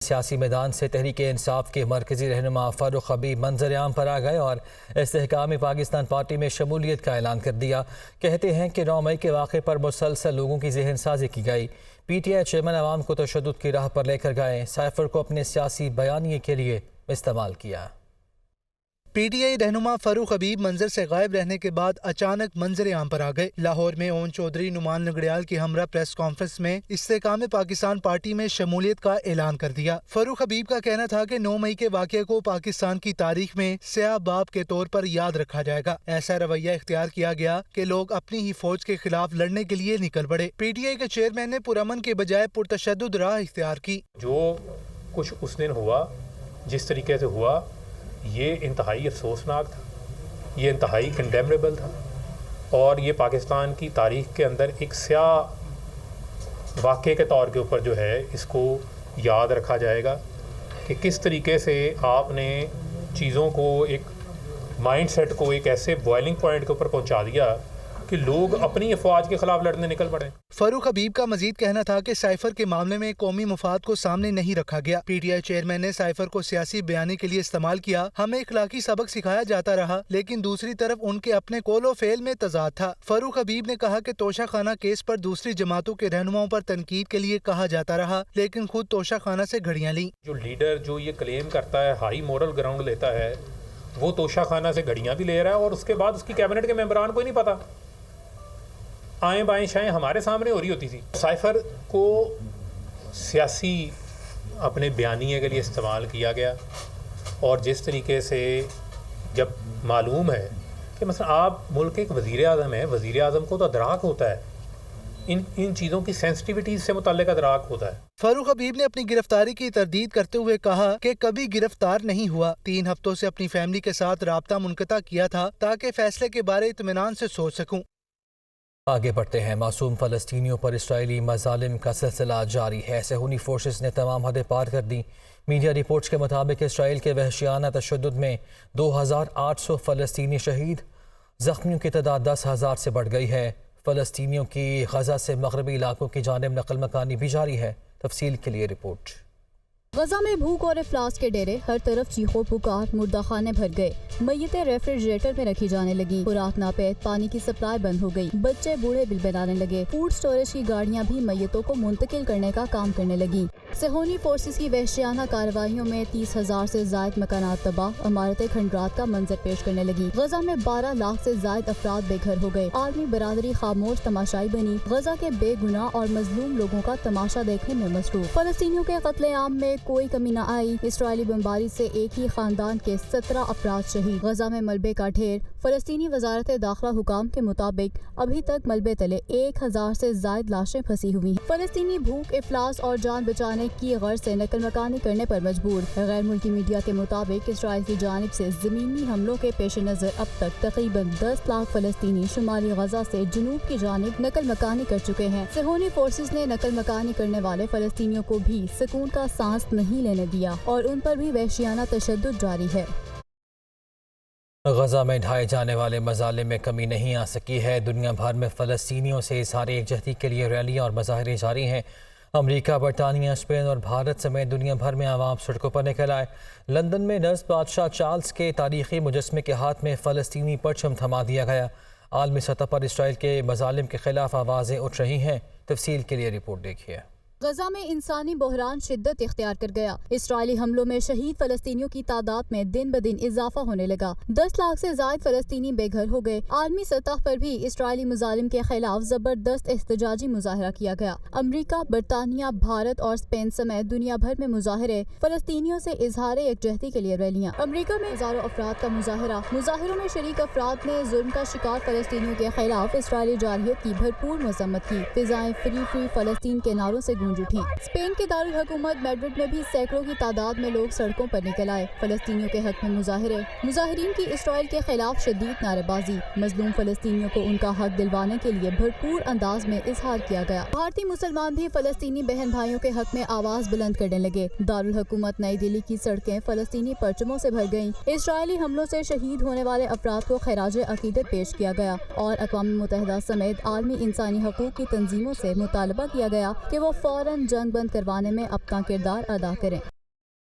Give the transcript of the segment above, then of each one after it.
سیاسی میدان سے تحریک انصاف کے مرکزی رہنما فاروق حبیب منظر عام پر آ گئے اور استحکام پاکستان پارٹی میں شمولیت کا اعلان کر دیا۔ کہتے ہیں کہ 9 مئی کے واقعے پر مسلسل لوگوں کی ذہن سازی کی گئی۔ پی ٹی آئی چیئرمین عوام کو تشدد کی راہ پر لے کر گئے، سائفر کو اپنے سیاسی بیانیے کے لیے استعمال کیا۔ پی ٹی آئی رہنما فاروق حبیب منظر سے غائب رہنے کے بعد اچانک منظر عام پر آ گئے۔ لاہور میں اون چودھری نعمان لنگڑیال کی ہمراہ پریس کانفرنس میں استحکام پاکستان پارٹی میں شمولیت کا اعلان کر دیا۔ فاروق حبیب کا کہنا تھا کہ 9 مئی کے واقعے کو پاکستان کی تاریخ میں سیاہ باب کے طور پر یاد رکھا جائے گا۔ ایسا رویہ اختیار کیا گیا کہ لوگ اپنی ہی فوج کے خلاف لڑنے کے لیے نکل پڑے۔ پی ٹی آئی کے چیئرمین نے پرامن کے بجائے پرتشدد راہ اختیار کی۔ جو کچھ اس دن ہوا، جس طریقے سے ہوا، یہ انتہائی افسوسناک تھا، یہ انتہائی کنڈیمنیبل تھا، اور یہ پاکستان کی تاریخ کے اندر ایک سیاہ واقعے کے طور کے اوپر جو ہے اس کو یاد رکھا جائے گا کہ کس طریقے سے آپ نے چیزوں کو ایک مائنڈ سیٹ کو ایک ایسے بوائلنگ پوائنٹ کے اوپر پہنچا دیا کہ لوگ اپنی افواج کے خلاف لڑنے نکل پڑے۔ فاروق حبیب کا مزید کہنا تھا کہ سائفر کے معاملے میں قومی مفاد کو سامنے نہیں رکھا گیا۔ پی ٹی آئی چیئرمین نے سائفر کو سیاسی بیانی کے لیے استعمال کیا۔ ہمیں اخلاقی سبق سکھایا جاتا رہا، لیکن دوسری طرف ان کے اپنے قول و فعل میں تضاد تھا۔ فاروق حبیب نے کہا کہ توشہ خانہ کیس پر دوسری جماعتوں کے رہنماؤں پر تنقید کے لیے کہا جاتا رہا، لیکن خود توشہ خانہ سے گھڑیاں لیں۔ جو لیڈر جو یہ کلیم کرتا ہے، ہائی مورل گراؤنڈ لیتا ہے، وہ توشہ خانہ سے گھڑیاں بھی لے رہا ہے، اور اس کے بعد اس کی کیبنٹ کے ممبران کو ہی نہیں پتا، آئیں بائیں شائیں ہمارے سامنے ہو رہی ہوتی تھی۔ سائفر کو سیاسی اپنے بیانیے کے لیے استعمال کیا گیا، اور جس طریقے سے جب معلوم ہے کہ مثلا آپ ملک کے ایک وزیر اعظم ہیں، وزیر اعظم کو تو ادراک ہوتا ہے، ان چیزوں کی سینسٹیوٹیز سے متعلق ادراک ہوتا ہے۔ فاروق حبیب نے اپنی گرفتاری کی تردید کرتے ہوئے کہا کہ کبھی گرفتار نہیں ہوا، 3 ہفتوں سے اپنی فیملی کے ساتھ رابطہ منقطع کیا تھا تاکہ فیصلے کے بارے اطمینان سے سوچ سکوں۔ آگے بڑھتے ہیں۔ معصوم فلسطینیوں پر اسرائیلی مظالم کا سلسلہ جاری ہے۔ صہیونی فورسز نے تمام حدیں پار کر دی۔ میڈیا رپورٹس کے مطابق اسرائیل کے وحشیانہ تشدد میں 2800 فلسطینی شہید، زخمیوں کی تعداد 10,000 سے بڑھ گئی ہے۔ فلسطینیوں کی غزہ سے مغربی علاقوں کی جانب نقل مکانی بھی جاری ہے۔ تفصیل کے لیے رپورٹ۔ غزہ میں بھوک اور افلاس کے ڈیرے، ہر طرف چیخو پکار، مردہ خانے بھر گئے، میتیں ریفریجریٹر میں رکھی جانے لگیں، خوراک ناپید، پانی کی سپلائی بند ہو گئی، بچے بوڑھے بلبلانے لگے، فوڈ سٹوریج کی گاڑیاں بھی میتوں کو منتقل کرنے کا کام کرنے لگیں۔ صہیونی فورسز کی وحشیانہ کارروائیوں میں 30,000 سے زائد مکانات تباہ، عمارتیں کھنڈرات کا منظر پیش کرنے لگیں۔ غزہ میں 12 لاکھ سے زائد افراد بے گھر ہو گئے۔ عالمی برادری خاموش تماشائی بنی، غزہ کے بے گناہ اور مظلوم لوگوں کا تماشا دیکھنے میں مصروف۔ فلسطینیوں کے قتل عام میں کوئی کمی نہ آئی۔ اسرائیلی بمباری سے ایک ہی خاندان کے 17 افراد شہید۔ غزہ میں ملبے کا ڈھیر۔ فلسطینی وزارت داخلہ حکام کے مطابق ابھی تک ملبے تلے 1000 سے زائد لاشیں پھنسی ہوئی ہیں۔ فلسطینی بھوک، افلاس اور جان بچانے کی غرض سے نقل مکانی کرنے پر مجبور۔ غیر ملکی میڈیا کے مطابق اسرائیل کی جانب سے زمینی حملوں کے پیش نظر اب تک تقریباً 10 لاکھ فلسطینی شمالی غزہ سے جنوب کی جانب نقل مکانی کر چکے ہیں۔ صہیونی فورسز نے نقل مکانی کرنے والے فلسطینیوں کو بھی سکون کا سانس نہیں لینے دیا اور ان پر بھی وحشیانہ تشدد جاری ہے۔ غزہ میں ڈھائے جانے والے مظالم میں کمی نہیں آ سکی ہے۔ دنیا بھر میں فلسطینیوں سے اظہار یکجہتی کے لیے ریلیاں اور مظاہرے جاری ہیں۔ امریکہ، برطانیہ، اسپین اور بھارت سمیت دنیا بھر میں عوام سڑکوں پر نکل آئے۔ لندن میں نرس بادشاہ چارلس کے تاریخی مجسمے کے ہاتھ میں فلسطینی پرچم تھما دیا گیا۔ عالمی سطح پر اسرائیل کے مظالم کے خلاف آوازیں اٹھ رہی ہیں۔ تفصیل کے لیے رپورٹ دیکھیے۔ غزہ میں انسانی بحران شدت اختیار کر گیا۔ اسرائیلی حملوں میں شہید فلسطینیوں کی تعداد میں دن بدن اضافہ ہونے لگا۔ 10 لاکھ سے زائد فلسطینی بے گھر ہو گئے۔ عالمی سطح پر بھی اسرائیلی مظالم کے خلاف زبردست احتجاجی مظاہرہ کیا گیا۔ امریکہ، برطانیہ، بھارت اور اسپین سمیت دنیا بھر میں مظاہرے، فلسطینیوں سے اظہار یکجہتی کے لیے ریلیاں۔ امریکہ میں ہزاروں افراد کا مظاہرہ۔ مظاہروں میں شریک افراد نے ظلم کا شکار فلسطینیوں کے خلاف اسرائیلی جارحیت کی بھرپور مذمت کی۔ فضائیں فری فری فلسطین کے نعروں سے اٹھی۔ اسپین کے دارالحکومت میڈرڈ میں بھی سینکڑوں کی تعداد میں لوگ سڑکوں پر نکل آئے۔ فلسطینیوں کے حق میں مظاہرے، مظاہرین کی اسرائیل کے خلاف شدید نعرے بازی، مظلوم فلسطینیوں کو ان کا حق دلوانے کے لیے بھرپور انداز میں اظہار کیا گیا۔ بھارتی مسلمان بھی فلسطینی بہن بھائیوں کے حق میں آواز بلند کرنے لگے۔ دارالحکومت نئی دہلی کی سڑکیں فلسطینی پرچموں سے بھر گئیں۔ اسرائیلی حملوں سے شہید ہونے والے افراد کو خراج عقیدت پیش کیا گیا اور اقوام متحدہ سمیت عالمی انسانی حقوق کی تنظیموں سے مطالبہ کیا گیا کہ وہ فوراً فوراً جنگ بند کروانے میں اپنا کردار ادا کریں۔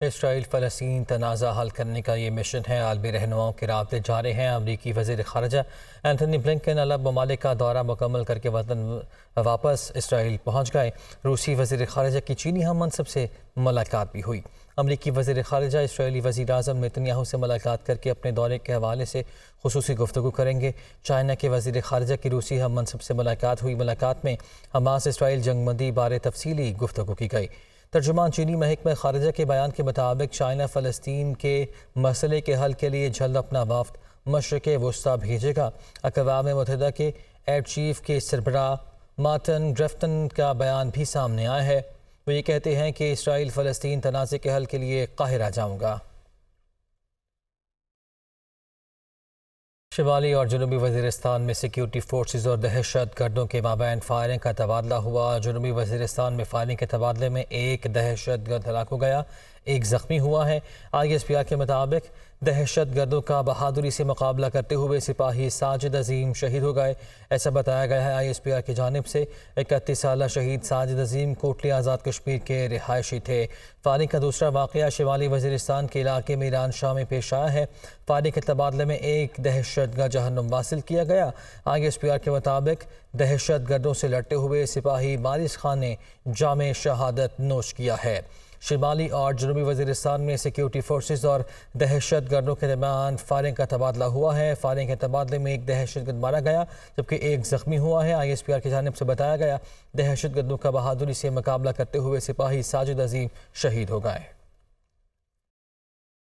اسرائیل فلسطین تنازع حل کرنے کا یہ مشن ہے۔ عالمی رہنماؤں کے رابطے جاری ہیں۔ امریکی وزیر خارجہ اینتھونی بلنکن عرب ممالک کا دورہ مکمل کر کے وطن واپس اسرائیل پہنچ گئے۔ روسی وزیر خارجہ کی چینی ہم منصب سے ملاقات بھی ہوئی۔ امریکی وزیر خارجہ اسرائیلی وزیر اعظم نیتنیاہو سے ملاقات کر کے اپنے دورے کے حوالے سے خصوصی گفتگو کریں گے۔ چائنا کے وزیر خارجہ کی روسی ہم منصب سے ملاقات ہوئی۔ ملاقات میں حماس اسرائیل جنگ بندی بارے تفصیلی گفتگو کی گئی۔ ترجمان چینی محکمہ خارجہ کے بیان کے مطابق چائنا فلسطین کے مسئلے کے حل کے لیے جلد اپنا وفد مشرق وسطیٰ بھیجے گا۔ اقوام متحدہ کے ایئر چیف کے سربراہ مارٹن گریفٹن کا بیان بھی سامنے آیا ہے۔ وہ یہ کہتے ہیں کہ اسرائیل فلسطین تنازع کے حل کے لیے قاہرہ جاؤں گا۔ شمالی اور جنوبی وزیرستان میں سیکیورٹی فورسز اور دہشت گردوں کے مابین فائرنگ کا تبادلہ ہوا۔ جنوبی وزیرستان میں فائرنگ کے تبادلے میں ایک دہشت گرد ہلاک ہو گیا، ایک زخمی ہوا ہے۔ ISPR کے مطابق دہشت گردوں کا بہادری سے مقابلہ کرتے ہوئے سپاہی ساجد عظیم شہید ہو گئے، ایسا بتایا گیا ہے۔ ISPR کی جانب سے 31 سالہ شہید ساجد عظیم کوٹلی آزاد کشمیر کے رہائشی تھے۔ فائرنگ کا دوسرا واقعہ شمالی وزیرستان کے علاقے میں ایران شاہ میں پیش آیا ہے۔ فائرنگ کے تبادلے میں ایک دہشت گرد جہنم واصل کیا گیا۔ ISPR کے مطابق دہشت گردوں سے لڑتے ہوئے سپاہی مارس خان نے جام شہادت نوش کیا ہے۔ شمالی اور جنوبی وزیرستان میں سیکیورٹی فورسز اور دہشت گردوں کے درمیان فائرنگ کا تبادلہ ہوا ہے۔ فائرنگ کے تبادلے میں ایک دہشت گرد مارا گیا جبکہ ایک زخمی ہوا ہے۔ ISPR کی جانب سے بتایا گیا دہشت گردوں کا بہادری سے مقابلہ کرتے ہوئے سپاہی ساجد عظیم شہید ہو گئے۔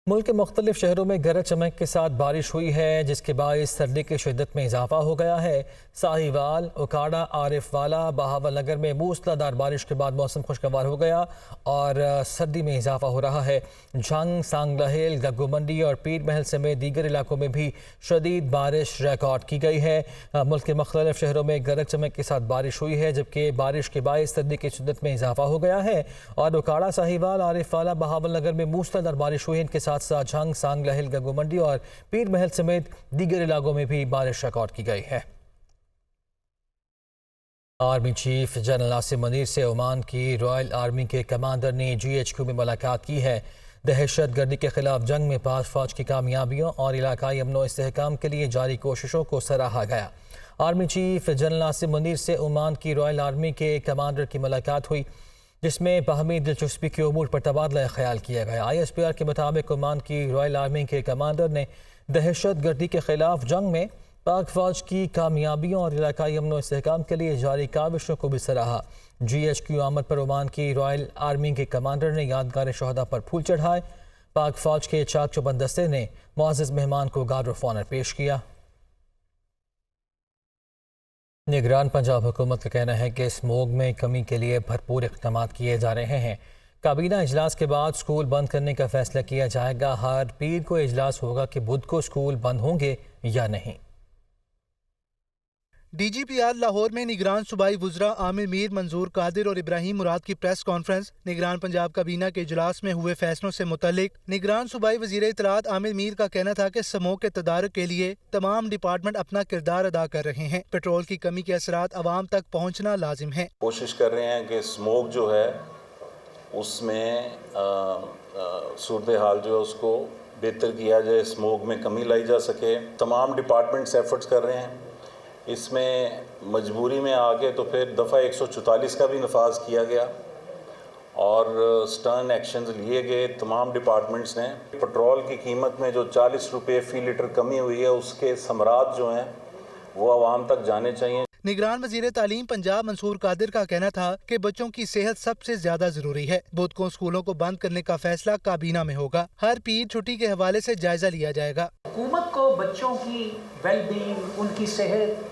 ملک کے مختلف شہروں میں گرج چمک کے ساتھ بارش ہوئی ہے جس کے باعث سردی کی شدت میں اضافہ ہو گیا ہے۔ ساہیوال، اوکاڑا، عارف والا، بہاول نگر میں موسلادھار بارش کے بعد موسم خوشگوار ہو گیا اور سردی میں اضافہ ہو رہا ہے۔ جھنگ، سانگلہیل، گگو منڈی اور پیر محل سمیت دیگر علاقوں میں بھی شدید بارش ریکارڈ کی گئی ہے۔ ملک کے مختلف شہروں میں گرج چمک کے ساتھ بارش ہوئی ہے جبکہ بارش کے باعث سردی کی شدت میں اضافہ ہو گیا ہے اور اوکاڑا، ساہیوال، عارف والا، بہاول نگر میں موسلادھار بارش ہوئی۔ ان کے ساتھ جھنگ، سانگلہیل، گگو منڈی اور پیر محل سمیت دیگر علاقوں میں بھی بارش ریکارڈ کی گئی ہے۔ Army chief general Asim Munir سے عمان کی رائل آرمی کے کمانڈر نے GHQ میں ملاقات کی ہے۔ دہشت گردی کے خلاف جنگ میں پاک فوج کی کامیابیوں اور علاقائی امن و استحکام کے لیے جاری کوششوں کو سراہا گیا۔ Army chief general Asim Munir سے عمان کی رائل آرمی کے کمانڈر کی ملاقات ہوئی جس میں باہمی دلچسپی کے امور پر تبادلہ خیال کیا گیا۔ ISPR کے مطابق عمان کی رائل آرمی کے کمانڈر نے دہشت گردی کے خلاف جنگ میں پاک فوج کی کامیابیوں اور علاقائی امن و استحکام کے لیے جاری کاوشوں کو بھی سراہا۔ GHQ آمد پر عمان کی رائل آرمی کے کمانڈر نے یادگار شہداء پر پھول چڑھائے۔ پاک فوج کے چاک چوبند دستے نے معزز مہمان کو گارڈ آف آنر پیش کیا۔ نگران پنجاب حکومت کا کہنا ہے کہ اسموگ میں کمی کے لیے بھرپور اقدامات کیے جا رہے ہیں۔ کابینہ اجلاس کے بعد سکول بند کرنے کا فیصلہ کیا جائے گا۔ ہر پیر کو اجلاس ہوگا کہ بدھ کو سکول بند ہوں گے یا نہیں۔ DGPR لاہور میں نگران صوبائی وزراء عامر میر، منظور قادر اور ابراہیم مراد کی پریس کانفرنس۔ نگران پنجاب کابینہ کے اجلاس میں ہوئے فیصلوں سے متعلق نگران صوبائی وزیر اطلاعات عامر میر کا کہنا تھا کہ سموگ کے تدارک کے لیے تمام ڈپارٹمنٹ اپنا کردار ادا کر رہے ہیں۔ پیٹرول کی کمی کے اثرات عوام تک پہنچنا لازم ہے۔ کوشش کر رہے ہیں کہ سموگ جو ہے اس میں صورتحال جو ہے اس کو بہتر کیا جائے، سموگ میں کمی لائی جا سکے۔ تمام ڈپارٹمنٹس ایفرٹس کر رہے ہیں۔ اس میں مجبوری میں آ کے تو پھر دفعہ 144 کا بھی نفاذ کیا گیا اور سٹرن ایکشنز لیے گئے تمام ڈپارٹمنٹس نے۔ پٹرول کی قیمت میں جو 40 روپے فی لیٹر کمی ہوئی ہے اس کے ثمرات جو ہیں وہ عوام تک جانے چاہیے۔ نگران وزیر تعلیم پنجاب منصور قادر کا کہنا تھا کہ بچوں کی صحت سب سے زیادہ ضروری ہے۔ بدھ کو اسکولوں کو بند کرنے کا فیصلہ کابینہ میں ہوگا۔ ہر پیر چھٹی کے حوالے سے جائزہ لیا جائے گا۔ حکومت کو بچوں کی ویل بینگ، ان کی صحت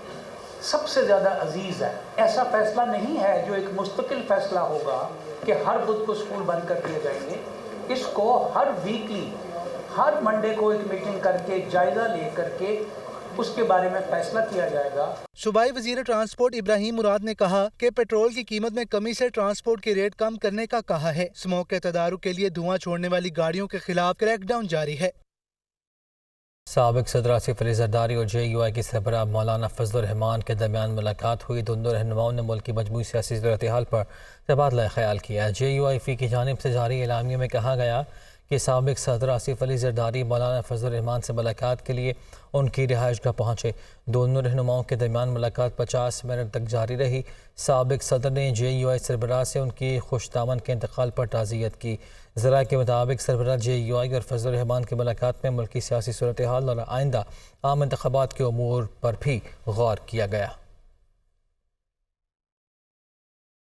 سب سے زیادہ عزیز ہے۔ ایسا فیصلہ نہیں ہے جو ایک مستقل فیصلہ ہوگا کہ ہر بدھ کو اسکول بند کر دیے جائیں گے۔ اس کو ہر ویکلی، ہر منڈے کو ایک میٹنگ کر کے جائزہ لے کر کے اس کے بارے میں فیصلہ کیا جائے گا۔ صوبائی وزیر ٹرانسپورٹ ابراہیم مراد نے کہا کہ پیٹرول کی قیمت میں کمی سے ٹرانسپورٹ کے ریٹ کم کرنے کا کہا ہے۔ اسموگ کے تدارک کے لیے دھواں چھوڑنے والی گاڑیوں کے خلاف کریک ڈاؤن جاری ہے۔ سابق صدر آصف علی زرداری اور JUI کی سربراہ مولانا فضل الرحمان کے درمیان ملاقات ہوئی۔ دونوں رہنماؤں نے ملک کی مجموعی سیاسی صورتحال پر تبادلہ خیال کیا۔ JUI فی کی جانب سے جاری اعلامیے میں کہا گیا کہ سابق صدر آصف علی زرداری مولانا فضل الرحمان سے ملاقات کے لیے ان کی رہائش گاہ پہنچے۔ دونوں رہنماؤں کے درمیان ملاقات 50 منٹ تک جاری رہی۔ سابق صدر نے JUI سربراہ سے ان کی خوش دامن کے انتقال پر تعزیت کی۔ ذرائع کے مطابق سربراہ JUI اور فضل الرحمان کی ملاقات میں ملکی سیاسی صورتحال اور آئندہ عام انتخابات کے امور پر بھی غور کیا گیا۔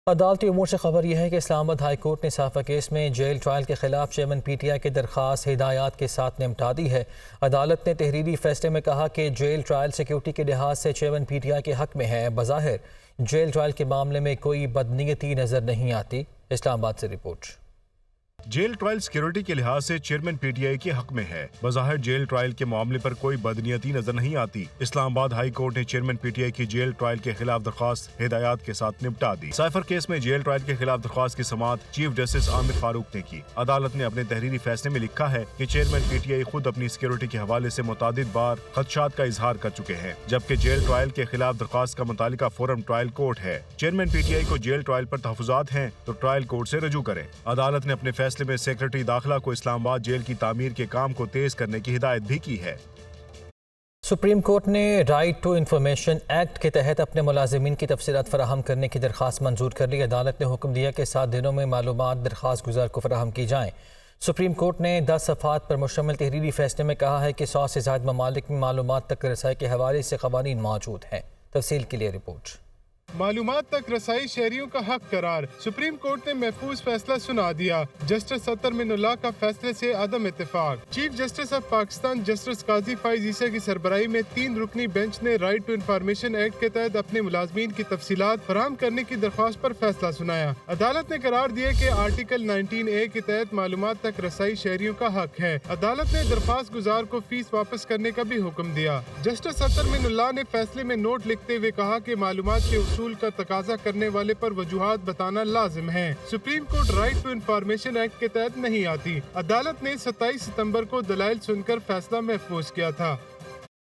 عدالتی امور سے خبر یہ ہے کہ اسلام آباد ہائی کورٹ نے سافا کیس میں جیل ٹرائل کے خلاف چیئرمین PTI کی درخواست ہدایات کے ساتھ نمٹا دی ہے۔ عدالت نے تحریری فیصلے میں کہا کہ جیل ٹرائل سیکیورٹی کے لحاظ سے چیئرمین PTI کے حق میں ہے۔ بظاہر جیل ٹرائل کے معاملے میں کوئی بدنیتی نظر نہیں آتی۔ اسلام آباد سے رپورٹ۔ جیل ٹرائل سیکیورٹی کے لحاظ سے چیئرمین PTI کے حق میں ہے۔ بظاہر جیل ٹرائل کے معاملے پر کوئی بدنیتی نظر نہیں آتی۔ اسلام آباد ہائی کورٹ نے چیئرمین PTI کی جیل ٹرائل کے خلاف درخواست ہدایات کے ساتھ نمٹا دی۔ سائفر کیس میں جیل ٹرائل کے خلاف درخواست کی سماعت چیف جسٹس عامر فاروق نے کی۔ عدالت نے اپنے تحریری فیصلے میں لکھا ہے کہ چیئرمین PTI خود اپنی سیکیورٹی کے حوالے سے متعدد بار خدشات کا اظہار کر چکے ہیں، جبکہ جیل ٹرائل کے خلاف درخواست کا متعلقہ فورم ٹرائل کورٹ ہے۔ چیئرمین PTI کو جیل ٹرائل پر تحفظات ہیں تو ٹرائل کورٹ سے رجوع کریں۔ عدالت نے اپنے فیصلے میں سیکرٹری داخلہ کو اسلام آباد جیل کی تعمیر کے کام کو تیز کرنے کی ہدایت بھی کی ہے۔ سپریم کورٹ نے رائٹ ٹو انفارمیشن ایکٹ کے تحت اپنے ملازمین کی تفصیلات فراہم کرنے کی درخواست منظور کر لی۔ عدالت نے حکم دیا کہ 7 دنوں میں معلومات درخواست گزار کو فراہم کی جائیں۔ سپریم کورٹ نے 10 صفحات پر مشتمل تحریری فیصلے میں کہا ہے کہ 100 سے زائد ممالک میں معلومات تک رسائی کے حوالے سے قوانین موجود ہیں۔ تفصیل کے لیے رپورٹ۔ معلومات تک رسائی شہریوں کا حق قرار، سپریم کورٹ نے محفوظ فیصلہ سنا دیا۔ جسٹس ستر من اللہ کا فیصلے سے عدم اتفاق۔ Chief justice of Pakistan justice قاضی فائز عیسی کی سربراہی میں 3 رکنی بینچ نے رائٹ ٹو انفارمیشن ایکٹ کے تحت اپنے ملازمین کی تفصیلات فراہم کرنے کی درخواست پر فیصلہ سنایا۔ عدالت نے قرار دیا کہ آرٹیکل 19A کے تحت معلومات تک رسائی شہریوں کا حق ہے۔ عدالت نے درخواست گزار کو فیس واپس کرنے کا بھی حکم دیا۔ جسٹس ستر من اللہ نے فیصلے میں نوٹ لکھتے ہوئے کہا کہ معلومات کے اصول کا تقاضا کرنے والے پر وجوہات بتانا لازم ہے۔ Supreme Court right to information act کے تحت نہیں آتی۔ عدالت نے 27 ستمبر کو دلائل سن کر فیصلہ محفوظ کیا تھا۔